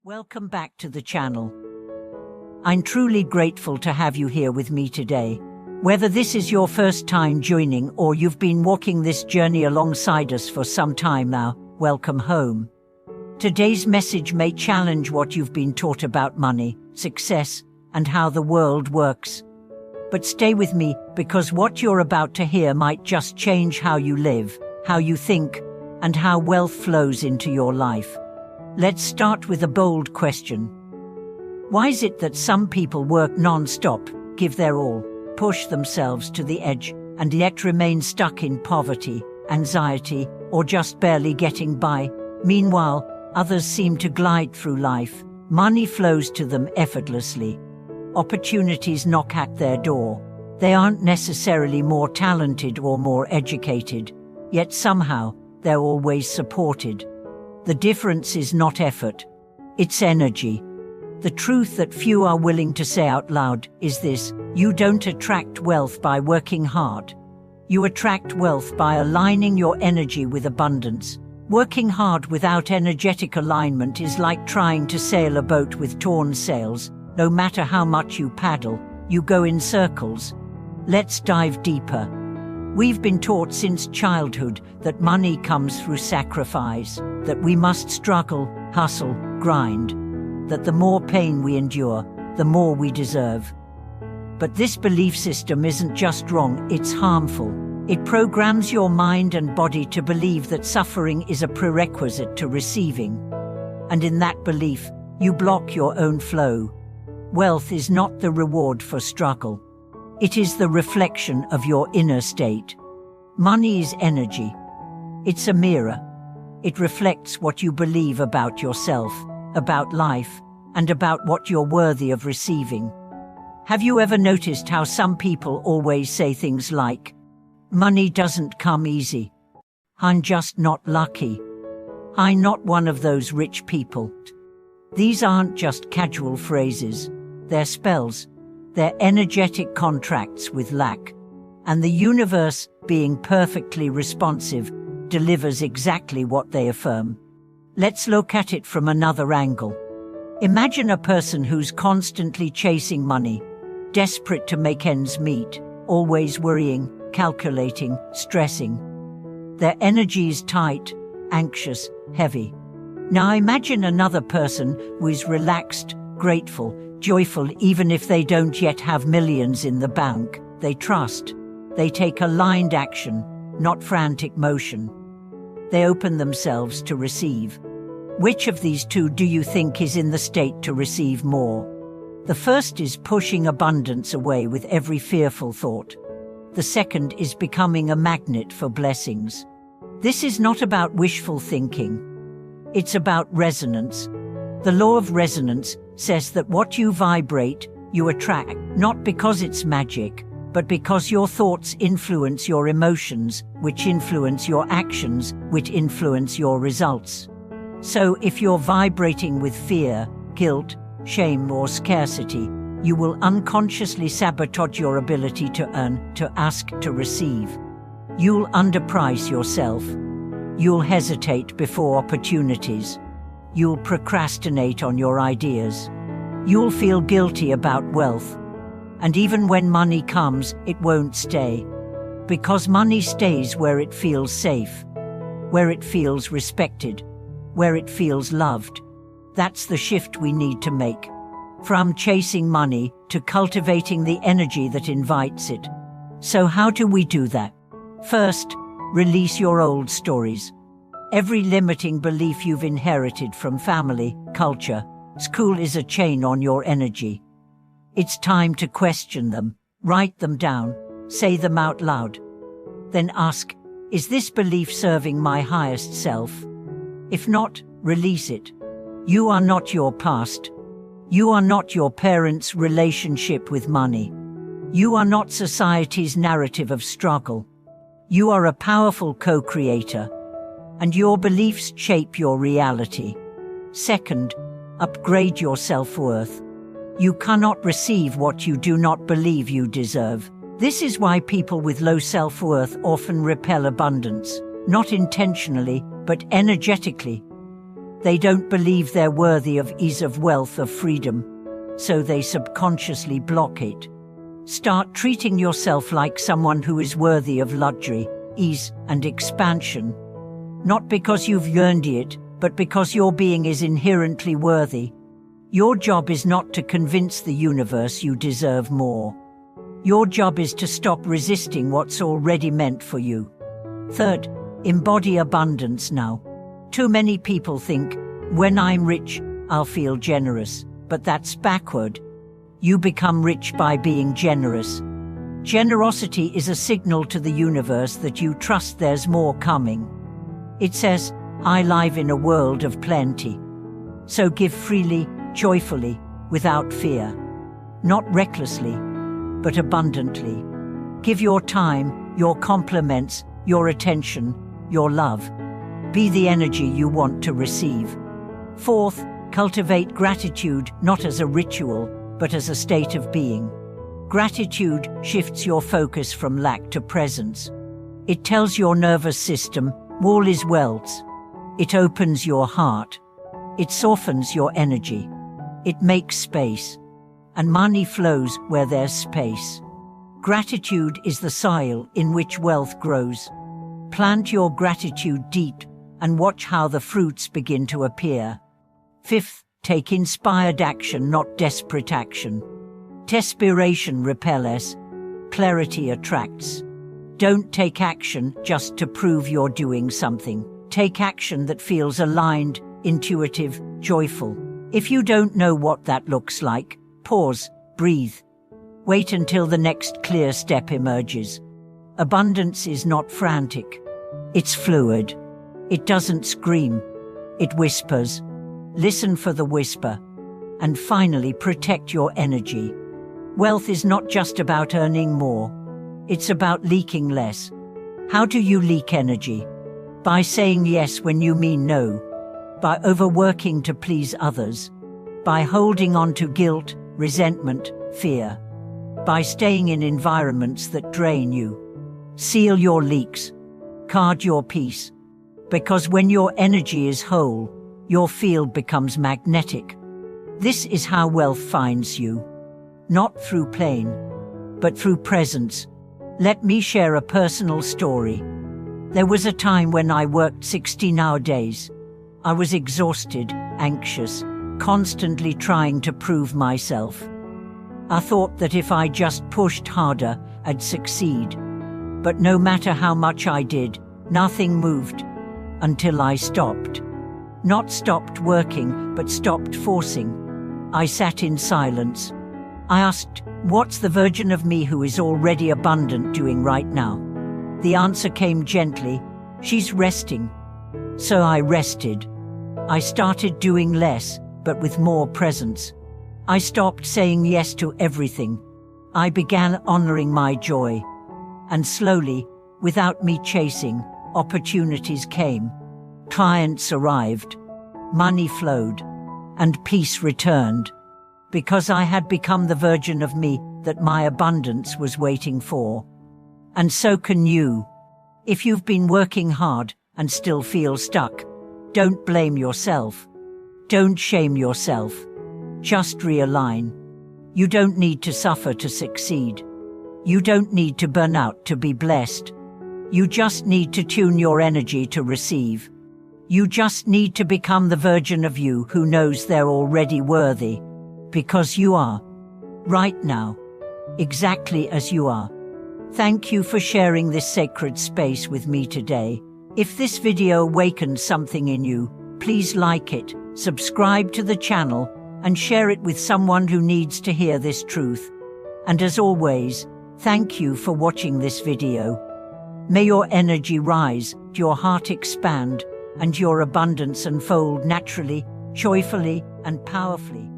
Welcome back to the channel. I'm truly grateful to have you here with me today. Whether this is your first time joining or you've been walking this journey alongside us for some time now, welcome home. Today's message may challenge what you've been taught about money, success, and how the world works. But stay with me, because what you're about to hear might just change how you live, how you think, and how wealth flows into your life. Let's start with a bold question. Why is it that some people work non-stop, give their all, push themselves to the edge, and yet remain stuck in poverty, anxiety, or just barely getting by? Meanwhile, others seem to glide through life. Money flows to them effortlessly. Opportunities knock at their door. They aren't necessarily more talented or more educated, yet somehow they're always supported. The difference is not effort, it's energy. The truth that few are willing to say out loud is this: you don't attract wealth by working hard. You attract wealth by aligning your energy with abundance. Working hard without energetic alignment is like trying to sail a boat with torn sails. No matter how much you paddle, you go in circles. Let's dive deeper. We've been taught since childhood that money comes through sacrifice, that we must struggle, hustle, grind, that the more pain we endure, the more we deserve. But this belief system isn't just wrong, it's harmful. It programs your mind and body to believe that suffering is a prerequisite to receiving. And in that belief, you block your own flow. Wealth is not the reward for struggle. It is the reflection of your inner state. Money is energy. It's a mirror. It reflects what you believe about yourself, about life, and about what you're worthy of receiving. Have you ever noticed how some people always say things like, "Money doesn't come easy. I'm just not lucky. I'm not one of those rich people"? These aren't just casual phrases. They're spells. They're energetic contracts with lack. And the universe, being perfectly responsive, delivers exactly what they affirm. Let's look at it from another angle. Imagine a person who's constantly chasing money, desperate to make ends meet, always worrying, calculating, stressing. Their energy is tight, anxious, heavy. Now imagine another person who is relaxed, grateful, joyful, even if they don't yet have millions in the bank. They trust. They take aligned action, not frantic motion. They open themselves to receive. Which of these two do you think is in the state to receive more? The first is pushing abundance away with every fearful thought. The second is becoming a magnet for blessings. This is not about wishful thinking. It's about resonance. The law of resonance says that what you vibrate, you attract, not because it's magic, but because your thoughts influence your emotions, which influence your actions, which influence your results. So if you're vibrating with fear, guilt, shame, or scarcity, you will unconsciously sabotage your ability to earn, to ask, to receive. You'll underprice yourself. You'll hesitate before opportunities. You'll procrastinate on your ideas. You'll feel guilty about wealth. And even when money comes, it won't stay. Because money stays where it feels safe, where it feels respected, where it feels loved. That's the shift we need to make. From chasing money to cultivating the energy that invites it. So how do we do that? First, release your old stories. Every limiting belief you've inherited from family, culture, school is a chain on your energy. It's time to question them, write them down, say them out loud. Then ask, is this belief serving my highest self? If not, release it. You are not your past. You are not your parents' relationship with money. You are not society's narrative of struggle. You are a powerful co-creator. And your beliefs shape your reality. Second, upgrade your self-worth. You cannot receive what you do not believe you deserve. This is why people with low self-worth often repel abundance, not intentionally, but energetically. They don't believe they're worthy of ease, of wealth, of freedom, so they subconsciously block it. Start treating yourself like someone who is worthy of luxury, ease, and expansion. Not because you've earned it, but because your being is inherently worthy. Your job is not to convince the universe you deserve more. Your job is to stop resisting what's already meant for you. Third, embody abundance now. Too many people think, when I'm rich, I'll feel generous, but that's backward. You become rich by being generous. Generosity is a signal to the universe that you trust there's more coming. It says, I live in a world of plenty. So give freely, joyfully, without fear. Not recklessly, but abundantly. Give your time, your compliments, your attention, your love. Be the energy you want to receive. Fourth, cultivate gratitude not as a ritual, but as a state of being. Gratitude shifts your focus from lack to presence. It tells your nervous system, all is well. It opens your heart. It softens your energy. It makes space. And money flows where there's space. Gratitude is the soil in which wealth grows. Plant your gratitude deep and watch how the fruits begin to appear. Fifth, take inspired action, not desperate action. Desperation repels, clarity attracts. Don't take action just to prove you're doing something. Take action that feels aligned, intuitive, joyful. If you don't know what that looks like, pause, breathe. Wait until the next clear step emerges. Abundance is not frantic. It's fluid. It doesn't scream. It whispers. Listen for the whisper. And finally, protect your energy. Wealth is not just about earning more. It's about leaking less. How do you leak energy? By saying yes when you mean no. By overworking to please others. By holding on to guilt, resentment, fear. By staying in environments that drain you. Seal your leaks. Guard your peace. Because when your energy is whole, your field becomes magnetic. This is how wealth finds you. Not through pain, but through presence. Let me share a personal story. There was a time when I worked 16-hour days. I was exhausted, anxious, constantly trying to prove myself. I thought that if I just pushed harder, I'd succeed. But no matter how much I did, nothing moved. Until I stopped. Not stopped working, but stopped forcing. I sat in silence. I asked, what's the version of me who is already abundant doing right now? The answer came gently, she's resting. So I rested. I started doing less, but with more presence. I stopped saying yes to everything. I began honoring my joy. And slowly, without me chasing, opportunities came. Clients arrived. Money flowed. And peace returned. Because I had become the version of me that my abundance was waiting for. And so can you. If you've been working hard and still feel stuck, don't blame yourself. Don't shame yourself. Just realign. You don't need to suffer to succeed. You don't need to burn out to be blessed. You just need to tune your energy to receive. You just need to become the version of you who knows they're already worthy. Because you are. Right now. Exactly as you are. Thank you for sharing this sacred space with me today. If this video awakened something in you, please like it, subscribe to the channel, and share it with someone who needs to hear this truth. And as always, thank you for watching this video. May your energy rise, your heart expand, and your abundance unfold naturally, joyfully, and powerfully.